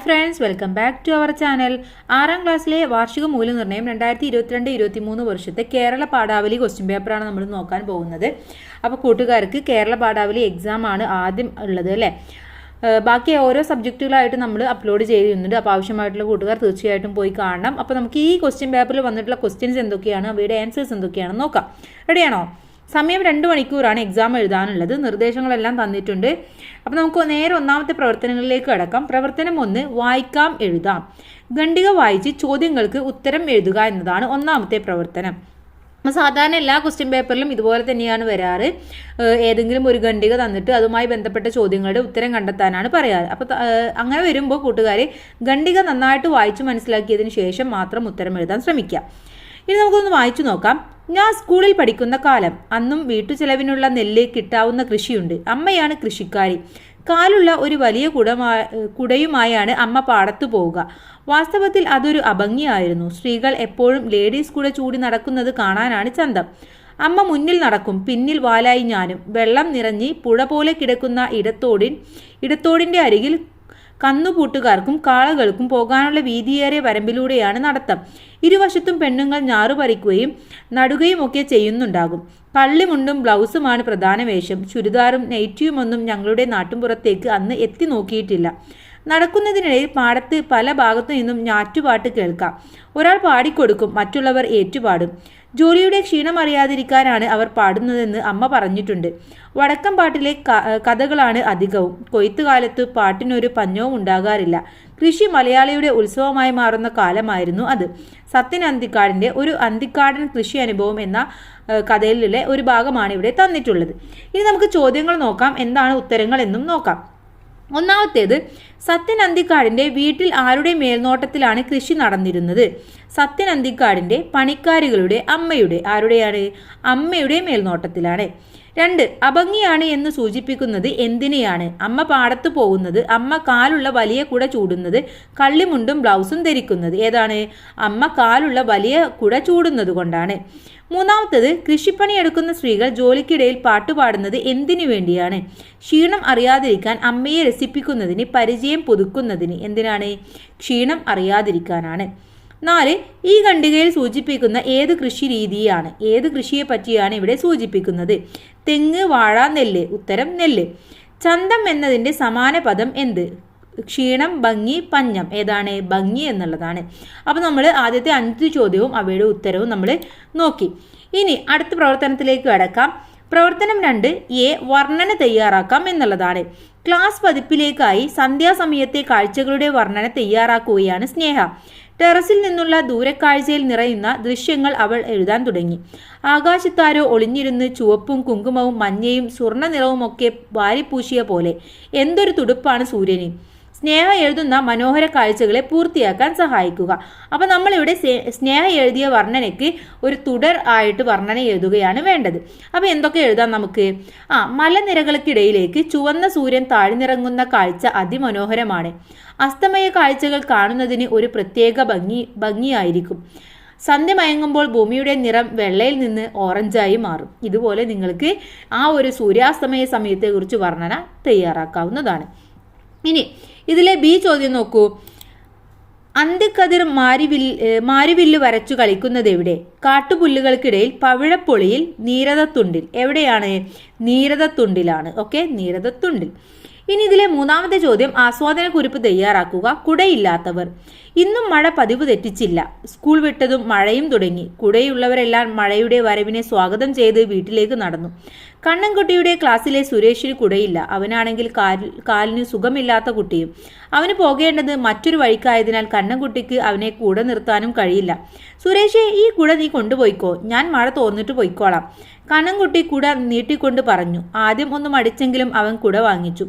Friends, welcome back to our channel. 6ാം ക്ലാസ്സിലെ വാർഷിക മൂല്യനിർണ്ണയം 2022-23 വർഷത്തെ കേരള പാഠാവലി ക്വസ്റ്റ്യൻ പേപ്പറാണ് നമ്മൾ നോക്കാൻ പോകുന്നത്. അപ്പോൾ കൂട്ടുകാർക്ക് കേരള പാഠാവലി എക്സാം ആണ് ആദ്യം ഉള്ളത് അല്ലേ. ബാക്കി ഓരോ സബ്ജക്റ്റുകളായിട്ട് നമ്മൾ അപ്ലോഡ് ചെയ്യുന്നുണ്ട്. അപ്പോൾ ആവശ്യമായിട്ടുള്ള കൂട്ടുകാർ തീർച്ചയായിട്ടും പോയി കാണണം. അപ്പോൾ നമുക്ക് ഈ ക്വസ്റ്റ്യൻ പേപ്പറിൽ വന്നിട്ടുള്ള ക്വസ്റ്റ്യൻസ് എന്തൊക്കെയാണ്, അവയുടെ ആൻസേഴ്സ് എന്തൊക്കെയാണെന്ന് നോക്കാം. റെഡിയാണോ? സമയം 2 മണിക്കൂറാണ് എക്സാം എഴുതാനുള്ളത്. നിർദ്ദേശങ്ങളെല്ലാം തന്നിട്ടുണ്ട്. അപ്പോൾ നമുക്ക് നേരെ ഒന്നാമത്തെ പ്രവർത്തനങ്ങളിലേക്ക് കടക്കാം. പ്രവർത്തനം 1, വായിക്കാം എഴുതാം. ഖണ്ഡിക വായിച്ച് ചോദ്യങ്ങൾക്ക് ഉത്തരം എഴുതുക എന്നതാണ് ഒന്നാമത്തെ പ്രവർത്തനം. സാധാരണ എല്ലാ ക്വസ്റ്റ്യൻ പേപ്പറിലും ഇതുപോലെ തന്നെയാണ് വരാറ്. ഏതെങ്കിലും ഒരു ഖണ്ഡിക തന്നിട്ട് അതുമായി ബന്ധപ്പെട്ട ചോദ്യങ്ങളുടെ ഉത്തരം കണ്ടെത്താനാണ് പറയാറ്. അപ്പോൾ അങ്ങനെ വരുമ്പോൾ കൂട്ടുകാർ ഖണ്ഡിക നന്നായിട്ട് വായിച്ച് മനസ്സിലാക്കിയതിന് ശേഷം മാത്രം ഉത്തരം എഴുതാൻ ശ്രമിക്കുക. ഇനി നമുക്കൊന്ന് വായിച്ചു നോക്കാം. ഞാൻ സ്കൂളിൽ പഠിക്കുന്ന കാലം. അന്നും വീട്ടുചെലവിനുള്ള നെല്ല് കിട്ടാവുന്ന കൃഷിയുണ്ട്. അമ്മയാണ് കൃഷിക്കാരി. കാലുള്ള ഒരു വലിയ കുടയുമായാണ് അമ്മ പാടത്തു പോവുക. വാസ്തവത്തിൽ അതൊരു അഭംഗിയായിരുന്നു. സ്ത്രീകൾ എപ്പോഴും ലേഡീസ് കുട ചൂടി നടക്കുന്നത് കാണാനാണ് ചന്തം. അമ്മ മുന്നിൽ നടക്കും, പിന്നിൽ വാലായി ഞാനും. വെള്ളം നിറഞ്ഞ് പുഴ പോലെ കിടക്കുന്ന ഇടത്തോടിൻ്റെ അരികിൽ കന്നുകൂട്ടുകാർക്കും കാളകൾക്കും പോകാനുള്ള വീതിയേറിയ വരമ്പിലൂടെയാണ് നടത്തം. ഇരുവശത്തും പെണ്ണുങ്ങൾ ഞാറു പറിക്കുകയും നടുകയും ഒക്കെ ചെയ്യുന്നുണ്ടാകും. കള്ളിമുണ്ടും ബ്ലൗസുമാണ് പ്രധാന വേഷം. ചുരിദാറും നെയ്റ്റിയുമൊന്നും ഞങ്ങളുടെ നാട്ടുമ്പുറത്തേക്ക് അന്ന് എത്തി നോക്കിയിട്ടില്ല. നടക്കുന്നതിനിടയിൽ പാടത്ത് പല ഭാഗത്തു നിന്നും ഞാറ്റുപാട്ട് കേൾക്കാം. ഒരാൾ പാടിക്കൊടുക്കും, മറ്റുള്ളവർ ഏറ്റുപാടും. ജോലിയുടെ ക്ഷീണം അറിയാതിരിക്കാനാണ് അവർ പാടുന്നതെന്ന് അമ്മ പറഞ്ഞിട്ടുണ്ട്. വടക്കം പാട്ടിലെ കഥകളാണ് അധികവും. കൊയ്ത്തുകാലത്ത് പാട്ടിനൊരു പഞ്ഞവും ഉണ്ടാകാറില്ല. കൃഷി മലയാളിയുടെ ഉത്സവമായി മാറുന്ന കാലമായിരുന്നു അത്. സത്യൻ അന്തിക്കാടിൻ്റെ ഒരു അന്തിക്കാടൻ കൃഷി അനുഭവം എന്ന കഥയിലെ ഒരു ഭാഗമാണ് ഇവിടെ തന്നിട്ടുള്ളത്. ഇനി നമുക്ക് ചോദ്യങ്ങൾ നോക്കാം, എന്താണ് ഉത്തരങ്ങൾ എന്നും നോക്കാം. ഒന്നാമത്തേത്, സത്യൻ അന്തിക്കാടിൻ്റെ വീട്ടിൽ ആരുടെ മേൽനോട്ടത്തിലാണ് കൃഷി നടന്നിരുന്നത്? സത്യൻ അന്തിക്കാടിൻ്റെ പണിക്കാരികളുടെ അമ്മയുടെ, ആരുടെയാണ്? അമ്മയുടെ മേൽനോട്ടത്തിലാണ്. 2, അഭംഗിയാണ് എന്ന് സൂചിപ്പിക്കുന്നത് എന്തിനെയാണ്? അമ്മ പാടത്തു പോകുന്നത്, അമ്മ കാലുള്ള വലിയ കുട ചൂടുന്നത്, കള്ളിമുണ്ടും ബ്ലൗസും ധരിക്കുന്നത്. ഏതാണ്? അമ്മ കാലുള്ള വലിയ കുട ചൂടുന്നത് കൊണ്ടാണ്. മൂന്നാമത്തത്, കൃഷിപ്പണിയെടുക്കുന്ന സ്ത്രീകൾ ജോലിക്കിടയിൽ പാട്ടുപാടുന്നത് എന്തിനു വേണ്ടിയാണ്? ക്ഷീണം അറിയാതിരിക്കാൻ, അമ്മയെ രസിപ്പിക്കുന്നതിന്, പരിചയം പുതുക്കുന്നതിന്. എന്തിനാണ്? ക്ഷീണം അറിയാതിരിക്കാനാണ്. 4, ഈ ഖണ്ഡികയിൽ സൂചിപ്പിക്കുന്ന ഏത് കൃഷി രീതിയാണ്? ഏത് കൃഷിയെ പറ്റിയാണ് ഇവിടെ സൂചിപ്പിക്കുന്നത്? തെങ്ങ്, വാഴ, നെല്ല്. ഉത്തരം നെല്ല്. ചന്തം എന്നതിൻ്റെ സമാന പദം എന്ത്? ക്ഷീണം, ഭംഗി, പഞ്ഞം. ഏതാണ്? ഭംഗി എന്നുള്ളതാണ്. അപ്പോൾ നമ്മൾ ആദ്യത്തെ 5 ചോദ്യവും അവയുടെ ഉത്തരവും നമ്മൾ നോക്കി. ഇനി അടുത്ത പ്രവർത്തനത്തിലേക്ക് കടക്കാം. പ്രവർത്തനം 2, വർണ്ണന തയ്യാറാക്കാം എന്നുള്ളതാണ്. ക്ലാസ് പതിപ്പിലേക്കായി സന്ധ്യാസമയത്തെ കാഴ്ചകളുടെ വർണ്ണന തയ്യാറാക്കുകയാണ് സ്നേഹ. ടെറസിൽ നിന്നുള്ള ദൂരക്കാഴ്ചയിൽ നിറയുന്ന ദൃശ്യങ്ങൾ അവൾ എഴുതാൻ തുടങ്ങി. ആകാശത്താരോ ഒളിഞ്ഞിരുന്ന് ചുവപ്പും കുങ്കുമവും മഞ്ഞയും സ്വർണ്ണ നിറവുമൊക്കെ വാരിപ്പൂശിയ പോലെ. എന്തൊരു തുടുപ്പാണ് സൂര്യന്! സ്നേഹ എഴുതുന്ന മനോഹര കാഴ്ചകളെ പൂർത്തിയാക്കാൻ സഹായിക്കുക. അപ്പോൾ നമ്മളിവിടെ സ്നേഹ എഴുതിയ വർണ്ണനയ്ക്ക് ഒരു തുടർ ആയിട്ട് വർണ്ണന എഴുതുകയാണ് വേണ്ടത്. അപ്പോൾ എന്തൊക്കെ എഴുതാം നമുക്ക്? മലനിരകൾക്കിടയിലേക്ക് ചുവന്ന സൂര്യൻ താഴ്ന്നിറങ്ങുന്ന കാഴ്ച അതിമനോഹരമാണ്. അസ്തമയ കാഴ്ചകൾ കാണുന്നതിന് ഒരു പ്രത്യേക ഭംഗിയായിരിക്കും. സന്ധ്യ മയങ്ങുമ്പോൾ ഭൂമിയുടെ നിറം വെള്ളയിൽ നിന്ന് ഓറഞ്ചായി മാറും. ഇതുപോലെ നിങ്ങൾക്ക് ആ ഒരു സൂര്യാസ്തമയ സമയത്തെക്കുറിച്ച് വർണ്ണന തയ്യാറാക്കാവുന്നതാണ്. ഇനി ഇതിലെ ബി ചോദ്യം നോക്കൂ. അന്തിക്കതിർ മാരിവില്ല് വരച്ചു കളിക്കുന്നത് എവിടെ? കാട്ടുപുല്ലുകൾക്കിടയിൽ, പവിഴപ്പൊളിയിൽ, നീരദത്തുണ്ടിൽ. എവിടെയാണ്? നീരദത്തുണ്ടിലാണ്. ഓക്കെ, നീരദത്തുണ്ടിൽ. ഇനി ഇതിലെ മൂന്നാമത്തെ ചോദ്യം, ആസ്വാദന കുറിപ്പ് തയ്യാറാക്കുക. കുടയില്ലാത്തവർ. ഇന്നും മഴ പതിവ് തെറ്റിച്ചില്ല. സ്കൂൾ വിട്ടതും മഴയും തുടങ്ങി. കുടയുള്ളവരെല്ലാം മഴയുടെ വരവിനെ സ്വാഗതം ചെയ്ത് വീട്ടിലേക്ക് നടന്നു. കണ്ണൻകുട്ടിയുടെ ക്ലാസ്സിലെ സുരേഷിന് കുടയില്ല. അവനാണെങ്കിൽ കാലിന് സുഖമില്ലാത്ത കുട്ടിയും. അവന് പോകേണ്ടത് മറ്റൊരു വഴിക്കായതിനാൽ കണ്ണൻകുട്ടിക്ക് അവനെ കൂടെ നിർത്താനും കഴിയില്ല. സുരേഷെ, ഈ കുട നീ കൊണ്ടുപോയിക്കോ, ഞാൻ മഴ തോന്നിട്ട് പോയിക്കോളാം. കണ്ണൻകുട്ടി കുട നീട്ടിക്കൊണ്ട് പറഞ്ഞു. ആദ്യം ഒന്ന് മടിച്ചെങ്കിലും അവൻ കുട വാങ്ങിച്ചു.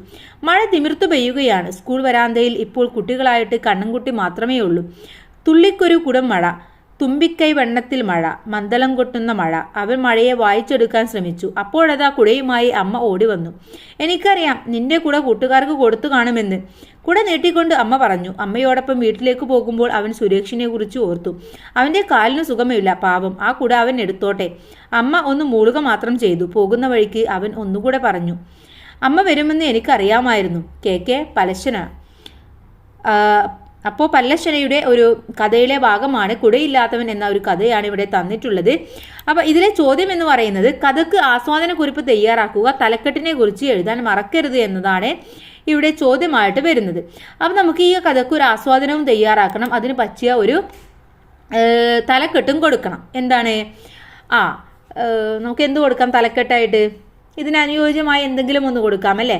മഴ തിമിർത്തു പെയ്യുകയാണ്. സ്കൂൾ വരാന്തയിൽ ഇപ്പോൾ കുട്ടികളായിട്ട് കണ്ണൻകുട്ടി മാത്രമേ ഉള്ളൂ. തുള്ളിക്കൊരു കുടം മഴ, തുമ്പിക്കൈ വെണ്ണത്തിൽ മഴ, മന്ദലം കൊട്ടുന്ന മഴ. അവൻ മഴയെ വായിച്ചെടുക്കാൻ ശ്രമിച്ചു. അപ്പോഴതാ കുടയുമായി അമ്മ ഓടി വന്നു. എനിക്കറിയാം, നിന്റെ കുട കൂട്ടുകാർക്ക് കൊടുത്തു കാണുമെന്ന്. കുട നീട്ടിക്കൊണ്ട് അമ്മ പറഞ്ഞു. അമ്മയോടൊപ്പം വീട്ടിലേക്ക് പോകുമ്പോൾ അവൻ സുരേഷിനെ കുറിച്ച് ഓർത്തു. അവൻ്റെ കാലിന് സുഖമില്ല, പാവം. ആ കുട അവൻ എടുത്തോട്ടെ. അമ്മ ഒന്ന് മൂളുക മാത്രം ചെയ്തു. പോകുന്ന വഴിക്ക് അവൻ ഒന്നുകൂടെ പറഞ്ഞു. അമ്മ വരുമെന്ന് എനിക്കറിയാമായിരുന്നു. കെ പലശന. അപ്പോൾ പല്ലശ്ശനയുടെ ഒരു കഥയിലെ ഭാഗമാണ് കുടയില്ലാത്തവൻ എന്ന ഒരു കഥയാണ് ഇവിടെ തന്നിട്ടുള്ളത്. അപ്പോൾ ഇതിലെ ചോദ്യം എന്ന് പറയുന്നത് കഥക്ക് ആസ്വാദനക്കുറിപ്പ് തയ്യാറാക്കുക, തലക്കെട്ടിനെ കുറിച്ച് എഴുതാൻ മറക്കരുത് എന്നതാണ് ഇവിടെ ചോദ്യമായിട്ട് വരുന്നത്. അപ്പം നമുക്ക് ഈ കഥക്ക് ഒരു ആസ്വാദനവും തയ്യാറാക്കണം, അതിന് പറ്റിയ ഒരു തലക്കെട്ടും കൊടുക്കണം. എന്താണ് നമുക്ക് എന്ത് കൊടുക്കാം തലക്കെട്ടായിട്ട്? ഇതിനനുയോജ്യമായ എന്തെങ്കിലും ഒന്ന് കൊടുക്കാം അല്ലേ?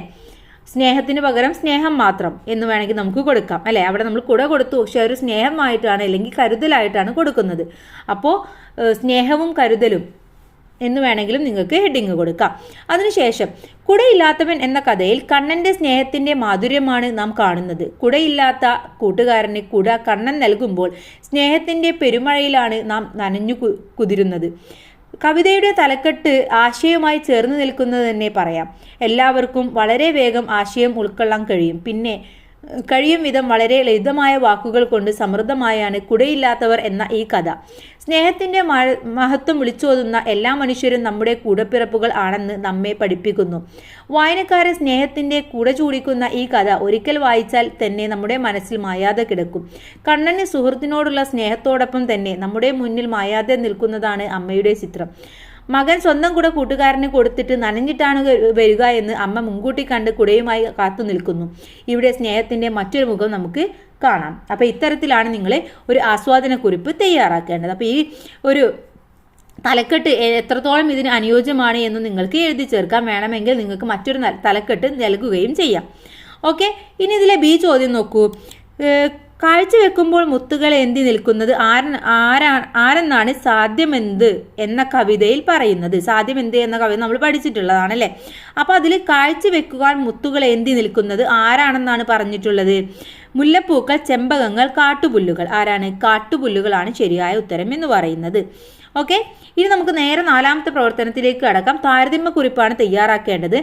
സ്നേഹത്തിന് പകരം സ്നേഹം മാത്രം എന്ന് വേണമെങ്കിൽ നമുക്ക് കൊടുക്കാം അല്ലേ? അവിടെ നമ്മൾ കുട കൊടുത്തു, പക്ഷെ ഒരു സ്നേഹമായിട്ടാണ് അല്ലെങ്കിൽ കരുതലായിട്ടാണ് കൊടുക്കുന്നത്. അപ്പോൾ സ്നേഹവും കരുതലും എന്ന് വേണമെങ്കിലും നിങ്ങൾക്ക് ഹെഡിങ് കൊടുക്കാം. അതിനുശേഷം കുടയില്ലാത്തവൻ എന്ന കഥയിൽ കണ്ണൻ്റെ സ്നേഹത്തിൻ്റെ മാധുര്യമാണ് നാം കാണുന്നത്. കുടയില്ലാത്ത കൂട്ടുകാരന് കുട കണ്ണൻ നൽകുമ്പോൾ സ്നേഹത്തിൻ്റെ പെരുമഴയിലാണ് നാം നനഞ്ഞു കുതിരുന്നത്. കവിതയുടെ തലക്കെട്ട് ആശയവുമായി ചേർന്ന് നിൽക്കുന്നത് തന്നെ പറയാം. എല്ലാവർക്കും വളരെ വേഗം ആശയം ഉൾക്കൊള്ളാൻ കഴിയും വിധം വളരെ ലളിതമായ വാക്കുകൾ കൊണ്ട് സമൃദ്ധമായാണ് കുടയില്ലാത്തവർ എന്ന ഈ കഥ. സ്നേഹത്തിൻ്റെ മഹത്വം വിളിച്ചോതുന്ന എല്ലാ മനുഷ്യരും നമ്മുടെ കൂടപ്പിറപ്പുകൾ ആണെന്ന് നമ്മെ പഠിപ്പിക്കുന്നു. വായനക്കാരെ സ്നേഹത്തിൻ്റെ കൂടെ ചൂടിക്കുന്ന ഈ കഥ ഒരിക്കൽ വായിച്ചാൽ തന്നെ നമ്മുടെ മനസ്സിൽ മായാതെ കിടക്കും. കണ്ണന് സുഹൃത്തിനോടുള്ള സ്നേഹത്തോടൊപ്പം തന്നെ നമ്മുടെ മുന്നിൽ മായാതെ നിൽക്കുന്നതാണ് അമ്മയുടെ ചിത്രം. മകൻ സ്വന്തം കുട കൂട്ടുകാരന് കൊടുത്തിട്ട് നനഞ്ഞിട്ടാണ് വരിക എന്ന് അമ്മ മുൻകൂട്ടി കണ്ട് കുടയുമായി കാത്തു നിൽക്കുന്നു. ഇവിടെ സ്നേഹത്തിൻ്റെ മറ്റൊരു മുഖം നമുക്ക് കാണാം. അപ്പോൾ ഇത്തരത്തിലാണ് നിങ്ങൾ ഒരു ആസ്വാദനക്കുറിപ്പ് തയ്യാറാക്കേണ്ടത്. അപ്പോൾ ഈ ഒരു തലക്കെട്ട് എത്രത്തോളം ഇതിന് അനുയോജ്യമാണ് എന്ന് നിങ്ങൾക്ക് എഴുതി ചേർക്കാൻ വേണമെങ്കിൽ നിങ്ങൾക്ക് മറ്റൊരു തലക്കെട്ട് നൽകുകയും ചെയ്യാം. ഓക്കെ, ഇനി ഇതിലെ ബി ചോദ്യം നോക്കൂ. കാഴ്ചവെക്കുമ്പോൾ മുത്തുകൾ എന്തി നിൽക്കുന്നത് ആരെന്നാണ് സാധ്യമെന്ത് എന്ന കവിതയിൽ പറയുന്നത്? സാധ്യമെന്ത് എന്ന കവിത നമ്മൾ പഠിച്ചിട്ടുള്ളതാണല്ലേ. അപ്പോൾ അതിൽ കാഴ്ചവെക്കുവാൻ മുത്തുകൾ എന്തി നിൽക്കുന്നത് ആരാണെന്നാണ് പറഞ്ഞിട്ടുള്ളത്? മുല്ലപ്പൂക്കൾ, ചെമ്പകങ്ങൾ, കാട്ടുപുല്ലുകൾ. ആരാണ്? കാട്ടുപുല്ലുകളാണ് ശരിയായ ഉത്തരം എന്ന് പറയുന്നത്. ഓക്കെ, ഇനി നമുക്ക് നേരെ നാലാമത്തെ പ്രവർത്തനത്തിലേക്ക് കടക്കാം. താരതമ്യക്കുറിപ്പാണ് തയ്യാറാക്കേണ്ടത്.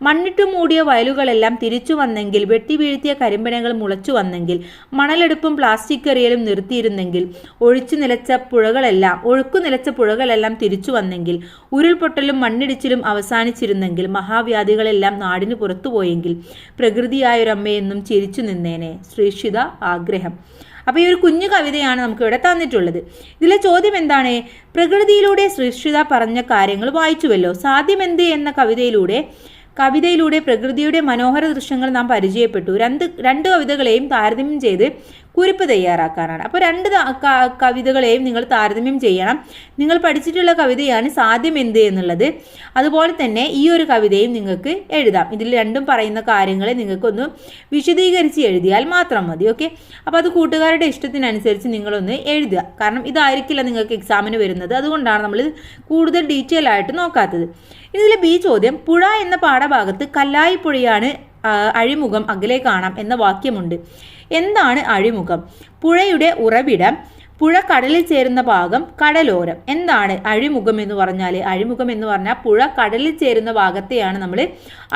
മണ്ണിട്ടു മൂടിയ വയലുകളെല്ലാം തിരിച്ചു വന്നെങ്കിൽ, വെട്ടി വീഴ്ത്തിയ കരിമ്പനകൾ മുളച്ചു വന്നെങ്കിൽ, മണലെടുപ്പും പ്ലാസ്റ്റിക് എറിയലും നിർത്തിയിരുന്നെങ്കിൽ, ഒഴുക്കു നിലച്ച പുഴകളെല്ലാം തിരിച്ചു വന്നെങ്കിൽ, ഉരുൾപൊട്ടലും മണ്ണിടിച്ചിലും അവസാനിച്ചിരുന്നെങ്കിൽ, മഹാവ്യാധികളെല്ലാം നാടിന് പുറത്തുപോയെങ്കിൽ, പ്രകൃതിയായൊരമ്മയെന്നും ചിരിച്ചു നിന്നേനെ. ശ്രീഷിത ആഗ്രഹം. അപ്പോൾ ഈ ഒരു കുഞ്ഞു കവിതയാണ് നമുക്ക് ഇവിടെ തന്നിട്ടുള്ളത്. ഇതിലെ ചോദ്യം എന്താണ്? പ്രകൃതിയിലൂടെ സൃഷ്ടിത പറഞ്ഞ കാര്യങ്ങൾ വായിച്ചുവല്ലോ. സാധ്യമെന്ത് എന്ന കവിതയിലൂടെ പ്രകൃതിയുടെ മനോഹര ദൃശ്യങ്ങൾ നാം പരിചയപ്പെട്ടു. രണ്ട് കവിതകളെയും താരതമ്യം ചെയ്ത് കുറിപ്പ് തയ്യാറാക്കാനാണ്. അപ്പോൾ രണ്ട് കവിതകളെയും നിങ്ങൾ താരതമ്യം ചെയ്യണം. നിങ്ങൾ പഠിച്ചിട്ടുള്ള കവിതയാണ് സാധ്യമെന്ത് എന്നുള്ളത്. അതുപോലെ തന്നെ ഈ ഒരു കവിതയും നിങ്ങൾക്ക് എഴുതാം. ഇതിൽ രണ്ടും പറയുന്ന കാര്യങ്ങളെ നിങ്ങൾക്കൊന്ന് വിശദീകരിച്ച് എഴുതിയാൽ മാത്രം മതി. ഓക്കെ, അപ്പോൾ അത് കൂട്ടുകാരുടെ ഇഷ്ടത്തിനനുസരിച്ച് നിങ്ങളൊന്ന് എഴുതുക. കാരണം ഇതായിരിക്കില്ല നിങ്ങൾക്ക് എക്സാമിന് വരുന്നത്, അതുകൊണ്ടാണ് നമ്മൾ കൂടുതൽ ഡീറ്റെയിൽ ആയിട്ട് നോക്കാത്തത്. ഇതിലെ ബി ചോദ്യം, പുഴ എന്ന പാഠഭാഗത്ത് കല്ലായി പുഴയാണ് അഴിമുഖം അകലെ കാണാം എന്ന വാക്യമുണ്ട്. എന്താണ് അഴിമുഖം? പുഴയുടെ ഉറവിടം, പുഴ കടലിൽ ചേരുന്ന ഭാഗം, കടലോരം. എന്താണ് അഴിമുഖം എന്ന് പറഞ്ഞാൽ? അഴിമുഖം എന്ന് പറഞ്ഞാൽ പുഴ കടലിൽ ചേരുന്ന ഭാഗത്തെയാണ് നമ്മൾ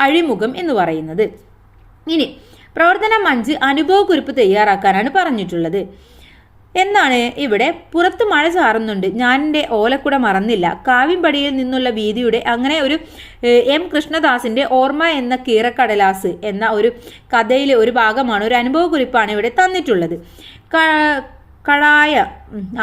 അഴിമുഖം എന്ന് പറയുന്നത്. ഇനി പ്രവർത്തനം 5 അനുഭവക്കുറിപ്പ് തയ്യാറാക്കാനാണ് പറഞ്ഞിട്ടുള്ളത്. എന്താണ് ഇവിടെ? പുറത്ത് മഴ ചാറുന്നുണ്ട്, ഞാൻ എൻ്റെ ഓലക്കുട മറന്നില്ല, കാവിൻപടിയിൽ നിന്നുള്ള വീതിയുടെ. അങ്ങനെ ഒരു എം കൃഷ്ണദാസിൻ്റെ ഓർമ്മ എന്ന കീറക്കടലാസ് എന്ന ഒരു കഥയിലെ ഒരു ഭാഗമാണ്, ഒരു അനുഭവക്കുറിപ്പാണ് ഇവിടെ തന്നിട്ടുള്ളത്.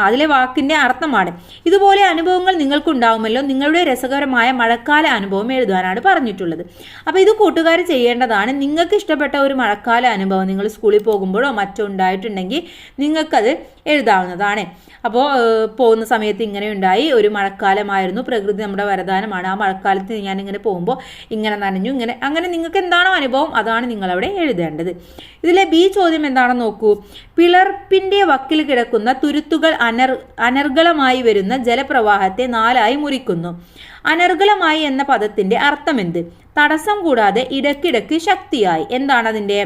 അതിലെ വാക്കിൻ്റെ അർത്ഥമാണ്. ഇതുപോലെ അനുഭവങ്ങൾ നിങ്ങൾക്കുണ്ടാവുമല്ലോ. നിങ്ങളുടെ രസകരമായ മഴക്കാല അനുഭവം എഴുതാനാണ് പറഞ്ഞിട്ടുള്ളത്. അപ്പോൾ ഇത് കൂട്ടുകാർ ചെയ്യേണ്ടതാണ്. നിങ്ങൾക്ക് ഇഷ്ടപ്പെട്ട ഒരു മഴക്കാല അനുഭവം നിങ്ങൾ സ്കൂളിൽ പോകുമ്പോഴോ മറ്റോ ഉണ്ടായിട്ടുണ്ടെങ്കിൽ നിങ്ങൾക്കത് എഴുതാവുന്നതാണ്. അപ്പോൾ പോകുന്ന സമയത്ത് ഇങ്ങനെ ഉണ്ടായി, ഒരു മഴക്കാലമായിരുന്നു, പ്രകൃതി നമ്മുടെ വരദാനമാണ്, ആ മഴക്കാലത്ത് ഞാനിങ്ങനെ പോകുമ്പോൾ ഇങ്ങനെ നനഞ്ഞു, അങ്ങനെ നിങ്ങൾക്ക് എന്താണോ അനുഭവം അതാണ് നിങ്ങളവിടെ എഴുതേണ്ടത്. ഇതിലെ ബി ചോദ്യം എന്താണെന്ന് നോക്കൂ. പിളർപ്പിൻ്റെ വക്കിൽ കിടക്കുന്ന തുരുത്തുകൾ അനർഗളമായി വരുന്ന ജലപ്രവാഹത്തെ 4 മുറിക്കുന്നു. അനർഗളമായി എന്ന പദത്തിന്റെ അർത്ഥമെന്ത്? തടസ്സം കൂടാതെ, ഇടയ്ക്കിടയ്ക്ക്, ശക്തിയായി. എന്താണ് അതിൻ്റെ?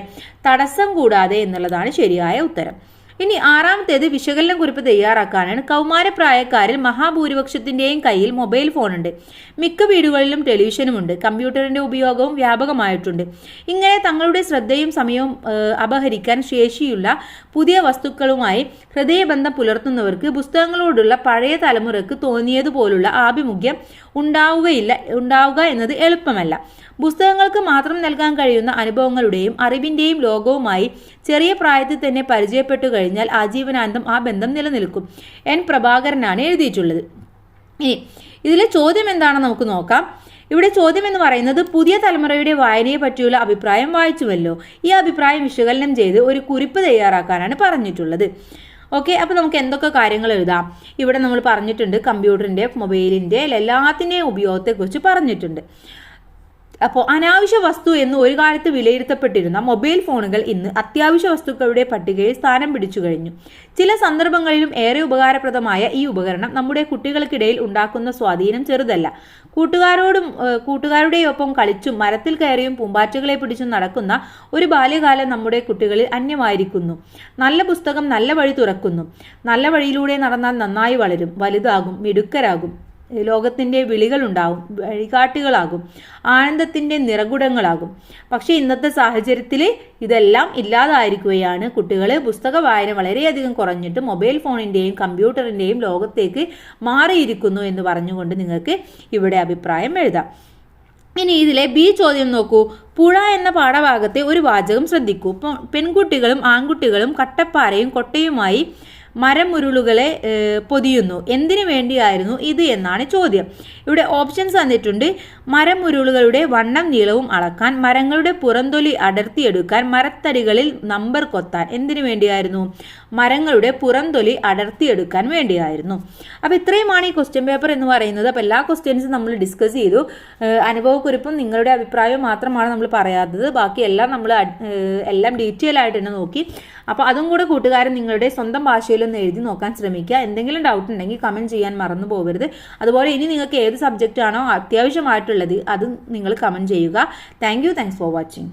തടസ്സം കൂടാതെ എന്നുള്ളതാണ് ശരിയായ ഉത്തരം. ഇനി ആറാമത്തേത് വിശകലന കുറിപ്പ് തയ്യാറാക്കാനാണ്. കൗമാരപ്രായക്കാരിൽ മഹാഭൂരിപക്ഷത്തിന്റെയും കയ്യിൽ മൊബൈൽ ഫോണുണ്ട്. മിക്ക വീടുകളിലും ടെലിവിഷനുമുണ്ട്. കമ്പ്യൂട്ടറിന്റെ ഉപയോഗവും വ്യാപകമായിട്ടുണ്ട്. ഇങ്ങനെ തങ്ങളുടെ ശ്രദ്ധയും സമയവും അപഹരിക്കാൻ ശേഷിയുള്ള പുതിയ വസ്തുക്കളുമായി ഹൃദയബന്ധം പുലർത്തുന്നവർക്ക് പുസ്തകങ്ങളോടുള്ള പഴയ തലമുറക്ക് തോന്നിയതുപോലുള്ള ആഭിമുഖ്യം ഉണ്ടാവുക എന്നത് എളുപ്പമല്ല. പുസ്തകങ്ങൾക്ക് മാത്രം നൽകാൻ കഴിയുന്ന അനുഭവങ്ങളുടെയും അറിവിന്റെയും ലോകവുമായി ചെറിയ പ്രായത്തിൽ തന്നെ പരിചയപ്പെട്ടു കഴിഞ്ഞാൽ ആജീവനാന്തം ആ ബന്ധം നിലനിൽക്കും. എൻ പ്രഭാകരനാണ് എഴുതിയിട്ടുള്ളത്. ഇനി ഇതിലെ ചോദ്യം എന്താണെന്ന് നമുക്ക് നോക്കാം. ഇവിടെ ചോദ്യം എന്ന് പറയുന്നത് പുതിയ തലമുറയുടെ വായനയെ പറ്റിയുള്ള അഭിപ്രായം വായിച്ചുവല്ലോ. ഈ അഭിപ്രായം വിശകലനം ചെയ്ത് ഒരു കുറിപ്പ് തയ്യാറാക്കാനാണ് പറഞ്ഞിട്ടുള്ളത്. ഓക്കെ, അപ്പോൾ നമുക്ക് എന്തൊക്കെ കാര്യങ്ങൾ എഴുതാം. ഇവിടെ നമ്മൾ പറഞ്ഞിട്ടുണ്ട് കമ്പ്യൂട്ടറിൻ്റെ, മൊബൈലിൻ്റെ, എല്ലാത്തിൻ്റെയും ഉപയോഗത്തെക്കുറിച്ച് പറഞ്ഞിട്ടുണ്ട്. അപ്പോൾ അനാവശ്യ വസ്തു എന്ന് ഒരു കാലത്ത് വിലയിരുത്തപ്പെട്ടിരുന്ന മൊബൈൽ ഫോണുകൾ ഇന്ന് അത്യാവശ്യ വസ്തുക്കളുടെ പട്ടികയിൽ സ്ഥാനം പിടിച്ചു കഴിഞ്ഞു. ചില സന്ദർഭങ്ങളിലും ഏറെ ഉപകാരപ്രദമായ ഈ ഉപകരണം നമ്മുടെ കുട്ടികൾക്കിടയിൽ ഉണ്ടാക്കുന്ന സ്വാധീനം ചെറുതല്ല. കൂട്ടുകാരുടെയൊപ്പം കളിച്ചും മരത്തിൽ കയറിയും പൂമ്പാറ്റകളെ പിടിച്ചും നടക്കുന്ന ഒരു ബാല്യകാലം നമ്മുടെ കുട്ടികളിൽ അന്യമായിരിക്കുന്നു. നല്ല പുസ്തകം നല്ല വഴി തുറക്കുന്നു. നല്ല വഴിയിലൂടെ നടന്നാൽ നന്നായി വളരും, വലുതാകും, മിടുക്കരാകും, ലോകത്തിൻ്റെ വിളികളുണ്ടാവും, വഴികാട്ടികളാകും, ആനന്ദത്തിൻ്റെ നിറകുടങ്ങളാകും. പക്ഷേ ഇന്നത്തെ സാഹചര്യത്തിൽ ഇതെല്ലാം ഇല്ലാതായിരിക്കുകയാണ്. കുട്ടികൾ പുസ്തക വായന വളരെയധികം കുറഞ്ഞിട്ട് മൊബൈൽ ഫോണിൻ്റെയും കമ്പ്യൂട്ടറിൻ്റെയും ലോകത്തേക്ക് മാറിയിരിക്കുന്നു എന്ന് പറഞ്ഞുകൊണ്ട് നിങ്ങൾക്ക് ഇവിടെ അഭിപ്രായം എഴുതാം. ഇനി ഇതിലെ ബി ചോദ്യം നോക്കൂ. പുഴ എന്ന പാഠഭാഗത്തെ ഒരു വാചകം ശ്രദ്ധിക്കൂ. പെൺകുട്ടികളും ആൺകുട്ടികളും കട്ടപ്പാറയും കൊട്ടയുമായി മരമുരുളുകളെ പൊതിയുന്നു. എന്തിനു വേണ്ടിയായിരുന്നു ഇത് എന്നാണ് ചോദ്യം. ഇവിടെ ഓപ്ഷൻസ് തന്നിട്ടുണ്ട്. മരമുരുളുകളുടെ വണ്ണം നീളവും അളക്കാൻ, മരങ്ങളുടെ പുറംതൊലി അടർത്തിയെടുക്കാൻ, മരത്തടികളിൽ നമ്പർ കൊത്താൻ. എന്തിനു വേണ്ടിയായിരുന്നു? മരങ്ങളുടെ പുറംതൊലി അടർത്തിയെടുക്കാൻ വേണ്ടിയായിരുന്നു. അപ്പോൾ ഇത്രയുമാണ് ഈ ക്വസ്റ്റ്യൻ പേപ്പർ എന്ന് പറയുന്നത്. അപ്പോൾ എല്ലാ ക്വസ്റ്റ്യൻസും നമ്മൾ ഡിസ്കസ് ചെയ്തു. അനുഭവക്കുറിപ്പും നിങ്ങളുടെ അഭിപ്രായവും മാത്രമാണ് നമ്മൾ പറയാത്തത്. ബാക്കി എല്ലാം ഡീറ്റെയിൽ ആയിട്ട് തന്നെ നോക്കി. അപ്പോൾ അതും കൂടെ കൂട്ടുകാരൻ നിങ്ങളുടെ സ്വന്തം ഭാഷയിലൊന്ന് എഴുതി നോക്കാൻ ശ്രമിക്കുക. എന്തെങ്കിലും ഡൗട്ട് ഉണ്ടെങ്കിൽ കമൻറ്റ് ചെയ്യാൻ മറന്നു പോകരുത്. അതുപോലെ ഇനി നിങ്ങൾക്ക് ഏത് സബ്ജക്റ്റ് ആണോ അത്യാവശ്യമായിട്ടുള്ളത് അത് നിങ്ങൾ കമൻറ്റ് ചെയ്യുക. Thanks for watching.